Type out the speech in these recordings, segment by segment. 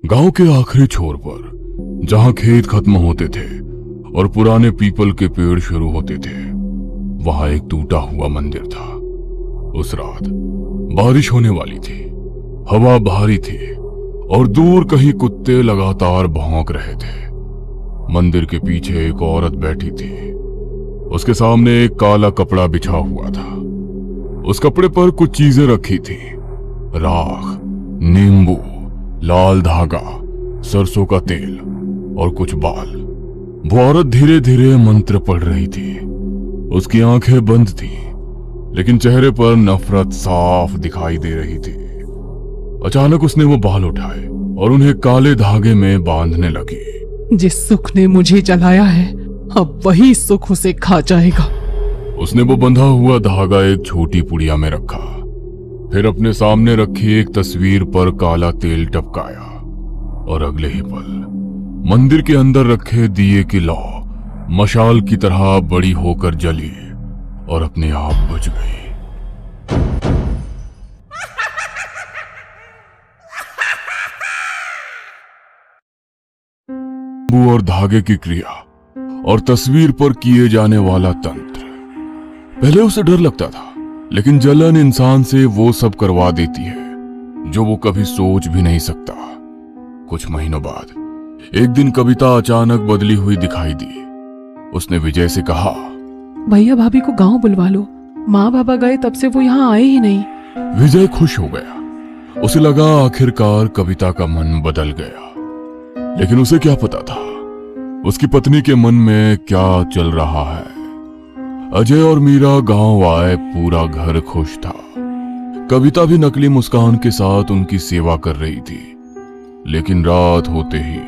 गांव के आखिरी छोर पर जहां खेत खत्म होते थे और पुराने पीपल के पेड़ शुरू होते थे, वहां एक टूटा हुआ मंदिर था। उस रात बारिश होने वाली थी, हवा भारी थी और दूर कहीं कुत्ते लगातार भौंक रहे थे। मंदिर के पीछे एक औरत बैठी थी। उसके सामने एक काला कपड़ा बिछा हुआ था। उस कपड़े पर कुछ चीजें रखी थी, राख, नींबू, लाल धागा, सरसों का तेल और कुछ बाल। वो औरत धीरे धीरे मंत्र पढ़ रही थी। उसकी आंखें बंद थी, लेकिन चेहरे पर नफरत साफ दिखाई दे रही थी। अचानक उसने वो बाल उठाए और उन्हें काले धागे में बांधने लगी। जिस सुख ने मुझे जलाया है, अब वही सुख उसे खा जाएगा। उसने वो बंधा हुआ धागा एक छोटी पुड़िया में रखा, फिर अपने सामने रखी एक तस्वीर पर काला तेल टपकाया और अगले ही पल मंदिर के अंदर रखे दिए की लौ मशाल की तरह बड़ी होकर जली और अपने आप बुझ गई। नींबू और धागे की क्रिया और तस्वीर पर किए जाने वाला तंत्र। पहले उसे डर लगता था, लेकिन जलन इंसान से वो सब करवा देती है जो वो कभी सोच भी नहीं सकता। कुछ महीनों बाद एक दिन कविता अचानक बदली हुई दिखाई दी। उसने विजय से कहा, भैया भाभी को गांव बुलवा लो, माँ बाबा गए तब से वो यहाँ आए ही नहीं। विजय खुश हो गया। उसे लगा आखिरकार कविता का मन बदल गया, लेकिन उसे क्या पता था उसकी पत्नी के मन में क्या चल रहा है। अजय और मीरा गांव आए, पूरा घर खुश था। कविता भी नकली मुस्कान के साथ उनकी सेवा कर रही थी, लेकिन रात होते ही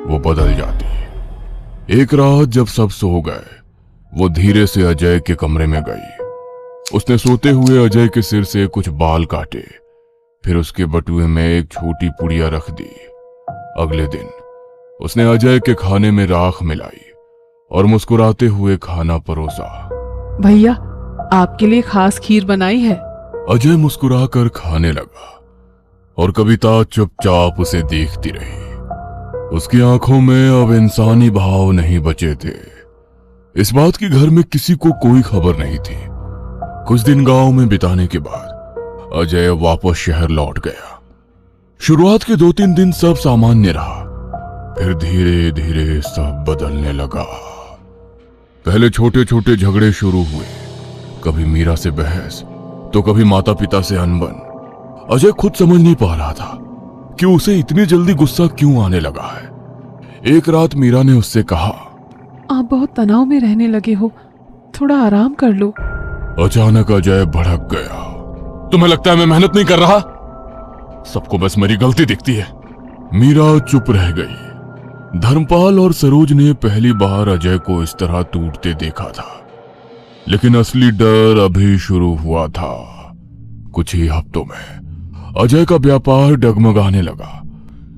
वो बदल जाती। एक रात जब सब सो गए, वो धीरे से अजय के कमरे में गई। उसने सोते हुए अजय के सिर से कुछ बाल काटे, फिर उसके बटुए में एक छोटी पुड़िया रख दी। अगले दिन उसने अजय के खाने में राख मिलाई और मुस्कुराते हुए खाना परोसा। भैया, आपके लिए खास खीर बनाई है। अजय मुस्कुराकर खाने लगा और कविता चुपचाप उसे देखती रही। उसकी आंखों में अब इंसानी भाव नहीं बचे थे। इस बात की घर में किसी को कोई खबर नहीं थी। कुछ दिन गांव में बिताने के बाद अजय वापस शहर लौट गया। शुरुआत के 2-3 दिन सब सामान्य रहा, फिर धीरे धीरे सब बदलने लगा। पहले छोटे छोटे झगड़े शुरू हुए, कभी मीरा से बहस तो कभी माता पिता से अनबन। अजय खुद समझ नहीं पा रहा था कि उसे इतनी जल्दी गुस्सा क्यों आने लगा है। एक रात मीरा ने उससे कहा, आप बहुत तनाव में रहने लगे हो, थोड़ा आराम कर लो। अचानक अजय भड़क गया। तुम्हें लगता है मैं मेहनत नहीं कर रहा? सबको बस मेरी गलती दिखती है। मीरा चुप रह गई। धर्मपाल और सरोज ने पहली बार अजय को इस तरह टूटते देखा था, लेकिन असली डर अभी शुरू हुआ था। कुछ ही हफ्तों में अजय का व्यापार डगमगाने लगा।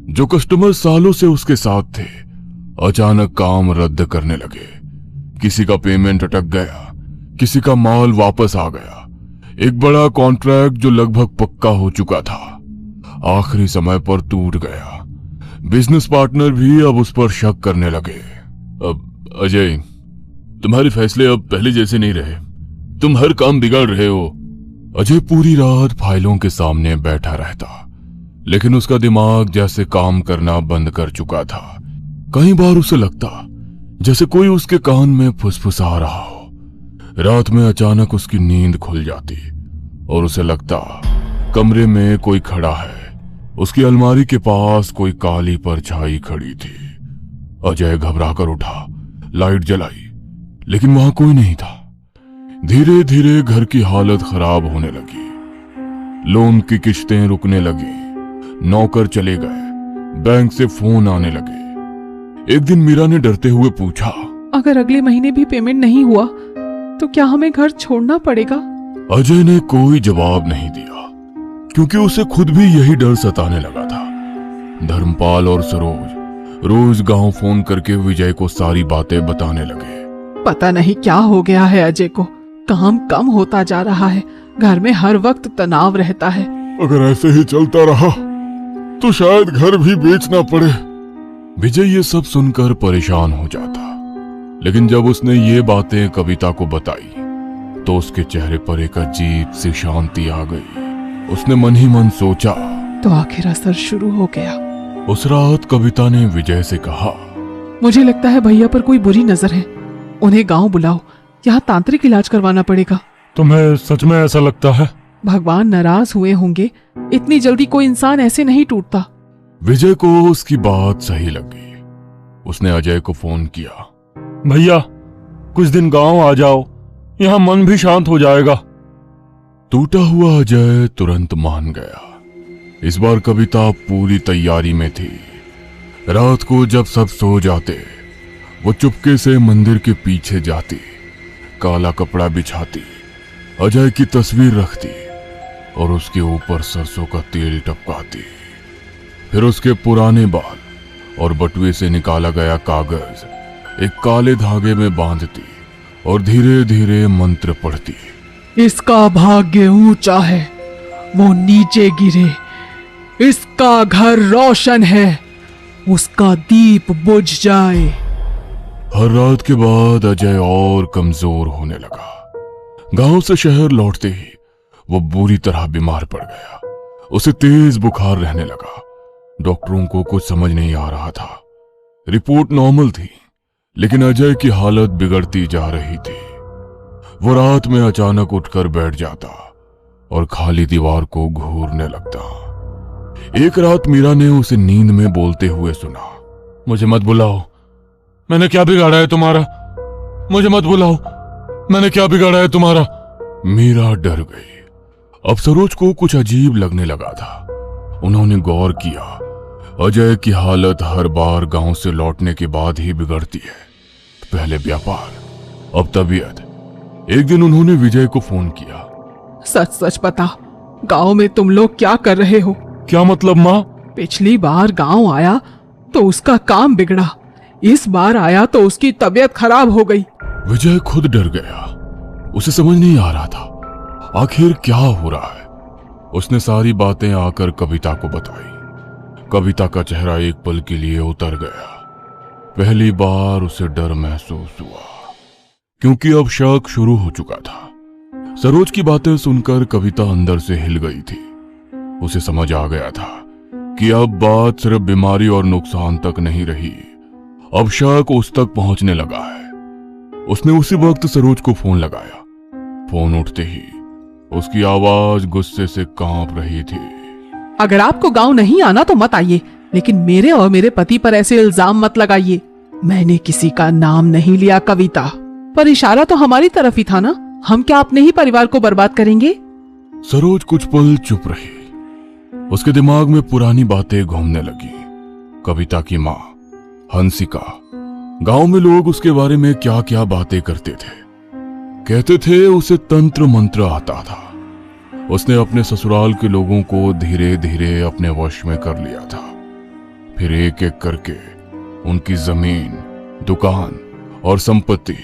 जो कस्टमर सालों से उसके साथ थे, अचानक काम रद्द करने लगे। किसी का पेमेंट अटक गया, किसी का माल वापस आ गया। एक बड़ा कॉन्ट्रैक्ट जो लगभग पक्का हो चुका था, आखिरी समय पर टूट गया। बिजनेस पार्टनर भी अब उस पर शक करने लगे। अब अजय, तुम्हारे फैसले अब पहले जैसे नहीं रहे। तुम हर काम बिगाड़ रहे हो। अजय पूरी रात फाइलों के सामने बैठा रहता, लेकिन उसका दिमाग जैसे काम करना बंद कर चुका था। कई बार उसे लगता जैसे कोई उसके कान में फुसफुसा रहा हो। रात में अचानक उसकी नींद खुल जाती और उसे लगता कमरे में कोई खड़ा है। उसकी अलमारी के पास कोई काली परछाई खड़ी थी। अजय घबराकर उठा, लाइट जलाई, लेकिन वहां कोई नहीं था। धीरे धीरे घर की हालत खराब होने लगी। लोन की किश्तें रुकने लगी, नौकर चले गए, बैंक से फोन आने लगे। एक दिन मीरा ने डरते हुए पूछा, अगर अगले महीने भी पेमेंट नहीं हुआ तो क्या हमें घर छोड़ना पड़ेगा? अजय ने कोई जवाब नहीं दिया, क्योंकि उसे खुद भी यही डर सताने लगा था। धर्मपाल और सरोज रोज गांव फोन करके विजय को सारी बातें बताने लगे। पता नहीं क्या हो गया है अजय को, काम कम होता जा रहा है, घर में हर वक्त तनाव रहता है। अगर ऐसे ही चलता रहा तो शायद घर भी बेचना पड़े। विजय ये सब सुनकर परेशान हो जाता, लेकिन जब उसने ये बातें कविता को बताई तो उसके चेहरे पर एक अजीब सी शांति आ गई। उसने मन ही मन सोचा, तो आखिर असर शुरू हो गया। उस रात कविता ने विजय से कहा, मुझे लगता है भैया पर कोई बुरी नजर है, उन्हें गांव बुलाओ, यहाँ तांत्रिक इलाज करवाना पड़ेगा। तुम्हें सच में ऐसा लगता है? भगवान नाराज हुए होंगे, इतनी जल्दी कोई इंसान ऐसे नहीं टूटता। विजय को उसकी बात सही लगी। उसने अजय को फोन किया, भैया कुछ दिन गांव आ जाओ, यहाँ मन भी शांत हो जाएगा। टूटा हुआ अजय तुरंत मान गया। इस बार कविता पूरी तैयारी में थी। रात को जब सब सो जाते, वो चुपके से मंदिर के पीछे जाती, काला कपड़ा बिछाती, अजय की तस्वीर रखती और उसके ऊपर सरसों का तेल टपकाती। फिर उसके पुराने बाल और बटुए से निकाला गया कागज एक काले धागे में बांधती और धीरे धीरे मंत्र पढ़ती। इसका भाग्य ऊंचा है, वो नीचे गिरे। इसका घर रोशन है, उसका दीप बुझ जाए। हर रात के बाद अजय और कमजोर होने लगा। गांव से शहर लौटते ही वो बुरी तरह बीमार पड़ गया। उसे तेज बुखार रहने लगा। डॉक्टरों को कुछ समझ नहीं आ रहा था। रिपोर्ट नॉर्मल थी, लेकिन अजय की हालत बिगड़ती जा रही थी। वो रात में अचानक उठकर बैठ जाता और खाली दीवार को घूरने लगता। एक रात मीरा ने उसे नींद में बोलते हुए सुना, मुझे मत बुलाओ, मैंने क्या बिगाड़ा है तुम्हारा? मुझे मत बुलाओ, मैंने क्या बिगाड़ा है तुम्हारा? मीरा डर गई। अब सरोज को कुछ अजीब लगने लगा था। उन्होंने गौर किया, अजय की हालत हर बार गांव से लौटने के बाद ही बिगड़ती है। पहले व्यापार, अब तबीयत। एक दिन उन्होंने विजय को फोन किया। सच सच बता, गांव में तुम लोग क्या कर रहे हो? क्या मतलब माँ? पिछली बार गांव आया तो उसका काम बिगड़ा, इस बार आया तो उसकी तबीयत खराब हो गई। विजय खुद डर गया। उसे समझ नहीं आ रहा था आखिर क्या हो रहा है। उसने सारी बातें आकर कविता को बताई। कविता का चेहरा एक पल के लिए उतर गया। पहली बार उसे डर महसूस हुआ, क्योंकि अब शक शुरू हो चुका था। सरोज की बातें सुनकर कविता अंदर से हिल गई थी। उसे समझ आ गया था कि अब बात सिर्फ बीमारी और नुकसान तक नहीं रही, अब शक उस तक पहुंचने लगा है। उसने उसी वक्त सरोज को फोन लगाया। फोन उठते ही उसकी आवाज गुस्से से कांप रही थी। अगर आपको गांव नहीं आना तो मत आइए, लेकिन मेरे और मेरे पति पर ऐसे इल्जाम मत लगाइए। मैंने किसी का नाम नहीं लिया कविता, पर इशारा तो हमारी तरफ ही था ना। हम क्या अपने ही परिवार को बर्बाद करेंगे? सरोज कुछ पल चुप रही। उसके दिमाग में पुरानी बातें घूमने लगी। कविता की माँ हंसिका, गांव में लोग उसके बारे में क्या क्या बातें करते थे। कहते थे उसे तंत्र मंत्र आता था। उसने अपने ससुराल के लोगों को धीरे धीरे अपने वश में कर लिया था। फिर एक एक करके उनकी जमीन, दुकान और संपत्ति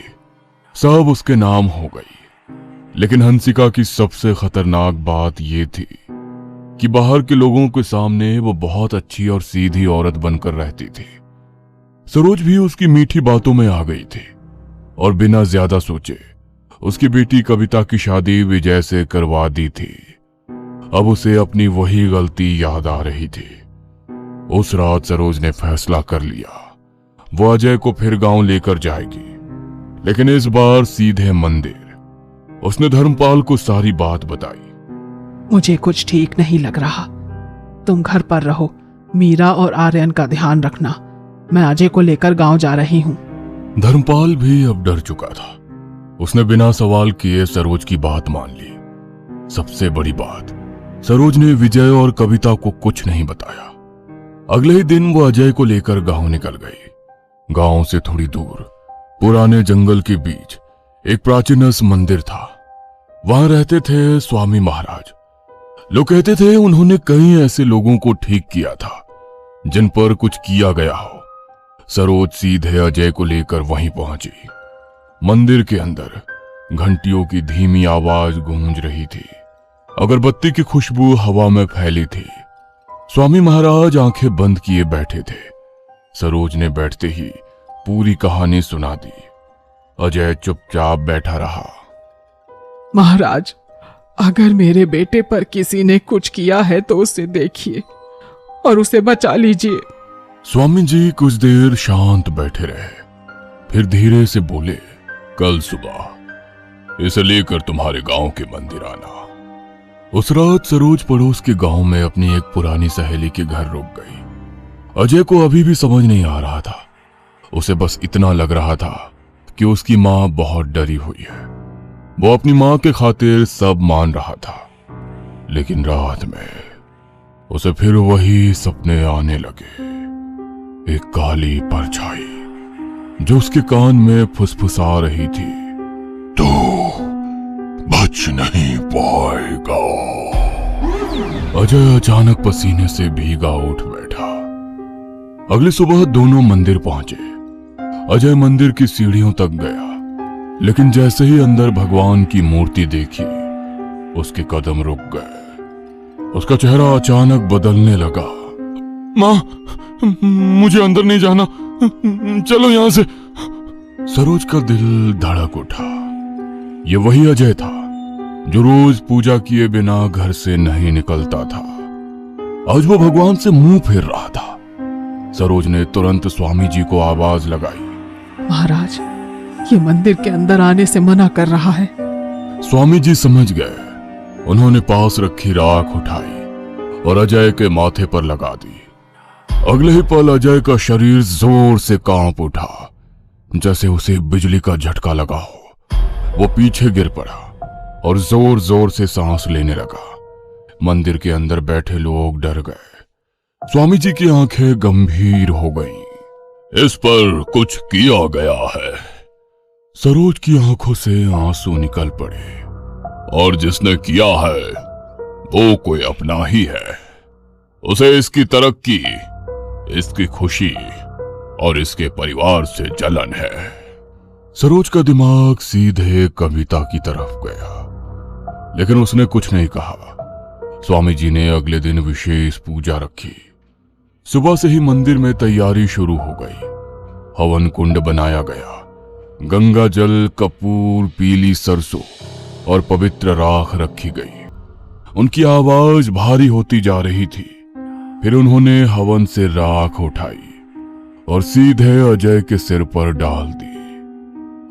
सब उसके नाम हो गई। लेकिन हंसिका की सबसे खतरनाक बात यह थी कि बाहर के लोगों के सामने वो बहुत अच्छी और सीधी औरत बनकर रहती थी। सरोज भी उसकी मीठी बातों में आ गई थी और बिना ज्यादा सोचे उसकी बेटी कविता की शादी विजय से करवा दी थी। अब उसे अपनी वही गलती याद आ रही थी। उस रात सरोज ने फैसला कर लिया, वो अजय को फिर गांव लेकर जाएगी, लेकिन इस बार सीधे मंदिर। उसने धर्मपाल को सारी बात बताई। मुझे कुछ ठीक नहीं लग रहा, तुम घर पर रहो, मीरा और आर्यन का ध्यान रखना। मैं अजय को लेकर गांव जा रही हूँ। धर्मपाल भी अब डर चुका था। उसने बिना सवाल किए सरोज की बात मान ली। सबसे बड़ी बात, सरोज ने विजय और कविता को कुछ नहीं बताया। अगले ही दिन वो अजय को लेकर गांव निकल गई। गांव से थोड़ी दूर पुराने जंगल के बीच एक प्राचीन मंदिर था। वहां रहते थे स्वामी महाराज। लोग कहते थे उन्होंने कई ऐसे लोगों को ठीक किया था जिन पर कुछ किया गया हो। सरोज सीधे अजय को लेकर वहीं पहुंची। मंदिर के अंदर घंटियों की धीमी आवाज गूंज रही थी। अगरबत्ती की खुशबू हवा में फैली थी। स्वामी महाराज आंखें बंद किए बैठे थे। सरोज ने बैठते ही पूरी कहानी सुना दी। अजय चुपचाप बैठा रहा। महाराज, अगर मेरे बेटे पर किसी ने कुछ किया है तो उसे देखिए और उसे बचा लीजिए। स्वामी जी कुछ देर शांत बैठे रहे, फिर धीरे से बोले, कल सुबह इसे लेकर तुम्हारे गांव के मंदिर आना। उस रात सरोज पड़ोस के गांव में अपनी एक पुरानी सहेली के घर रुक गई। अजय को अभी भी समझ नहीं आ रहा था। उसे बस इतना लग रहा था कि उसकी मां बहुत डरी हुई है। वो अपनी मां के खातिर सब मान रहा था, लेकिन रात में उसे फिर वही सपने आने लगे। एक काली परछाई जो उसके कान में फुसफुसा रही थी, तू बच नहीं पाएगा। अजय अचानक पसीने से भीगा उठ बैठा। अगली सुबह दोनों मंदिर पहुंचे। अजय मंदिर की सीढ़ियों तक गया, लेकिन जैसे ही अंदर भगवान की मूर्ति देखी, उसके कदम रुक गए। उसका चेहरा अचानक बदलने लगा। मां, मुझे अंदर नहीं जाना, चलो यहां से। सरोज का दिल धड़क उठा। ये वही अजय था जो रोज पूजा किए बिना घर से नहीं निकलता था। आज वो भगवान से मुंह फेर रहा था। सरोज ने तुरंत स्वामी जी को आवाज लगाई, महाराज, ये मंदिर के अंदर आने से मना कर रहा है। स्वामी जी समझ गए। उन्होंने पास रखी राख उठाई और अजय के माथे पर लगा दी। अगले ही पल अजय का शरीर जोर से कांप उठा, जैसे उसे बिजली का झटका लगा हो। वो पीछे गिर पड़ा और जोर जोर से सांस लेने लगा। मंदिर के अंदर बैठे लोग डर गए। स्वामी जी की आंखें गंभीर हो गईं। इस पर कुछ किया गया है। सरोज की आंखों से आंसू निकल पड़े। और जिसने किया है वो कोई अपना ही है। उसे इसकी तरक्की, इसकी खुशी और इसके परिवार से जलन है। सरोज का दिमाग सीधे कविता की तरफ गया, लेकिन उसने कुछ नहीं कहा। स्वामी जी ने अगले दिन विशेष पूजा रखी। सुबह से ही मंदिर में तैयारी शुरू हो गई। हवन कुंड बनाया गया। गंगा जल, कपूर, पीली सरसों और पवित्र राख रखी गई। उनकी आवाज भारी होती जा रही थी। फिर उन्होंने हवन से राख उठाई और सीधे अजय के सिर पर डाल दी।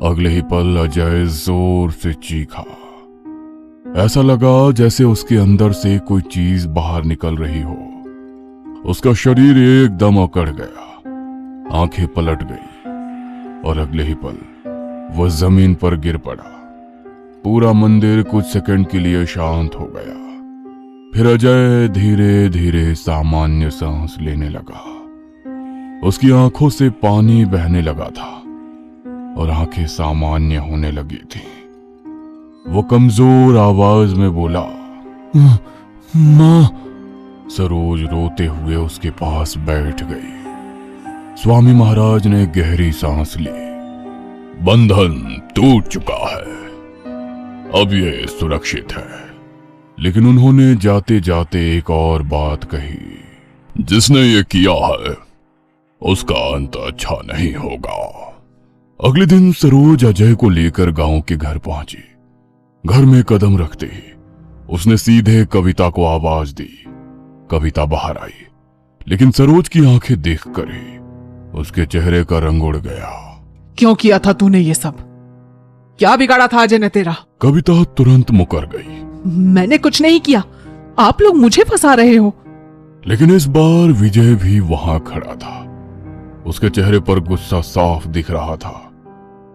अगले ही पल अजय जोर से चीखा। ऐसा लगा जैसे उसके अंदर से कोई चीज बाहर निकल रही हो। उसका शरीर एकदम अकड़ गया, आंखें पलट गई और अगले ही पल वह जमीन पर गिर पड़ा। पूरा मंदिर कुछ सेकंड के लिए शांत हो गया। फिर अजय धीरे धीरे सामान्य सांस लेने लगा। उसकी आंखों से पानी बहने लगा था और आंखें सामान्य होने लगी थी। वो कमजोर आवाज में बोला, मां। सरोज रोते हुए उसके पास बैठ गई। स्वामी महाराज ने गहरी सांस ली। बंधन टूट चुका है, अब ये सुरक्षित है। लेकिन उन्होंने जाते जाते एक और बात कही, जिसने ये किया है उसका अंत अच्छा नहीं होगा। अगले दिन सरोज अजय को लेकर गांव के घर पहुंची। घर में कदम रखते ही उसने सीधे कविता को आवाज दी। कविता बाहर आई, लेकिन सरोज की आंखें देखकर ही उसके चेहरे का रंग उड़ गया। क्यों किया था तूने ये सब? क्या बिगाड़ा था अजय ने तेरा? कविता तुरंत मुकर गई। मैंने कुछ नहीं किया, आप लोग मुझे फंसा रहे हो। लेकिन इस बार विजय भी वहां खड़ा था। उसके चेहरे पर गुस्सा साफ दिख रहा था।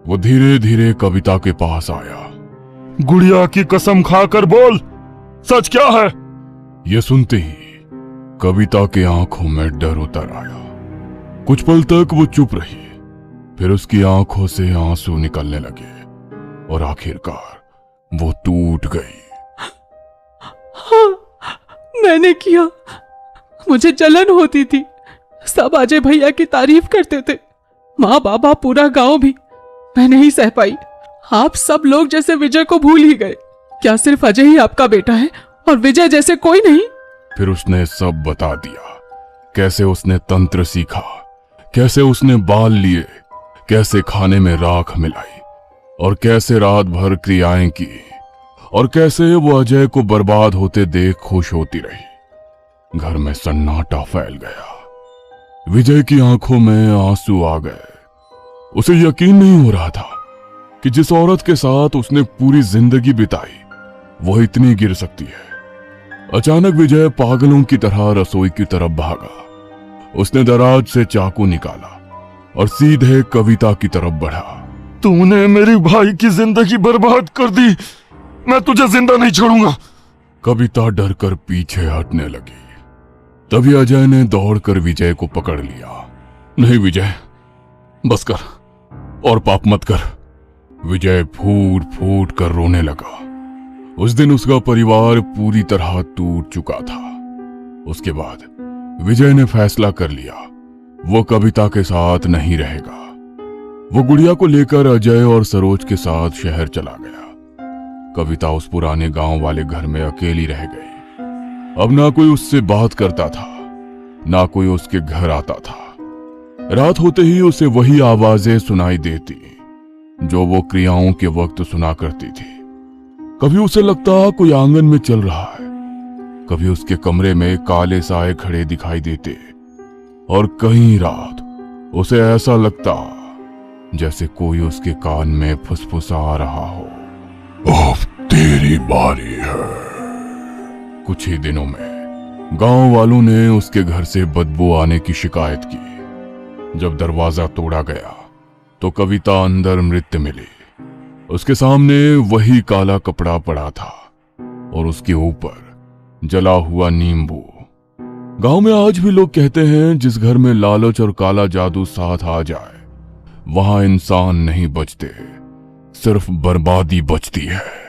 वो धीरे धीरे कविता के पास आया। गुड़िया की कसम खाकर बोल, सच क्या है? यह सुनते ही कविता के आंखों में डर उतर आया। कुछ पल तक वो चुप रही, फिर उसकी आंखों से आंसू निकलने लगे और आखिरकार वो टूट गई। हाँ, मैंने किया। मुझे जलन होती थी। सब अजय भैया की तारीफ करते थे, माँ बाबा, पूरा गांव भी। मैं नहीं सह पाई। आप सब लोग जैसे विजय को भूल ही गए। क्या सिर्फ अजय ही आपका बेटा है और विजय जैसे कोई नहीं? फिर उसने सब बता दिया, कैसे उसने तंत्र सीखा, कैसे उसने बाल लिए, कैसे खाने में राख मिलाई और कैसे रात भर क्रियाएं की और कैसे वो अजय को बर्बाद होते देख खुश होती रही। घर में सन्नाटा फैल गया। विजय की आंखों में आंसू आ गए। उसे यकीन नहीं हो रहा था कि जिस औरत के साथ उसने पूरी जिंदगी बिताई वो इतनी गिर सकती है। अचानक विजय पागलों की तरह रसोई की तरफ भागा। उसने दराज से चाकू निकाला और सीधे कविता की तरफ बढ़ा। तूने मेरी भाई की जिंदगी बर्बाद कर दी, मैं तुझे जिंदा नहीं छोड़ूंगा। कविता डर कर पीछे हटने लगी। तभी अजय ने दौड़कर विजय को पकड़ लिया। नहीं विजय, बस कर और पाप मत कर। विजय फूट फूट कर रोने लगा। उस दिन उसका परिवार पूरी तरह टूट चुका था। उसके बाद विजय ने फैसला कर लिया वो कविता के साथ नहीं रहेगा। वो गुड़िया को लेकर अजय और सरोज के साथ शहर चला गया। कविता उस पुराने गांव वाले घर में अकेली रह गई। अब ना कोई उससे बात करता था, ना कोई उसके घर आता था। रात होते ही उसे वही आवाजें सुनाई देती जो वो क्रियाओं के वक्त सुना करती थी। कभी उसे लगता कोई आंगन में चल रहा है, कभी उसके कमरे में काले साए खड़े दिखाई देते और कई रात उसे ऐसा लगता जैसे कोई उसके कान में फुसफुसा रहा हो। अब तेरी बारी है। कुछ ही दिनों में गांव वालों ने उसके घर से बदबू आने की शिकायत की। जब दरवाजा तोड़ा गया तो कविता अंदर मृत मिली। उसके सामने वही काला कपड़ा पड़ा था और उसके ऊपर जला हुआ नींबू। गांव में आज भी लोग कहते हैं जिस घर में लालच और काला जादू साथ आ जाए वहां इंसान नहीं बचते, सिर्फ बर्बादी बचती है।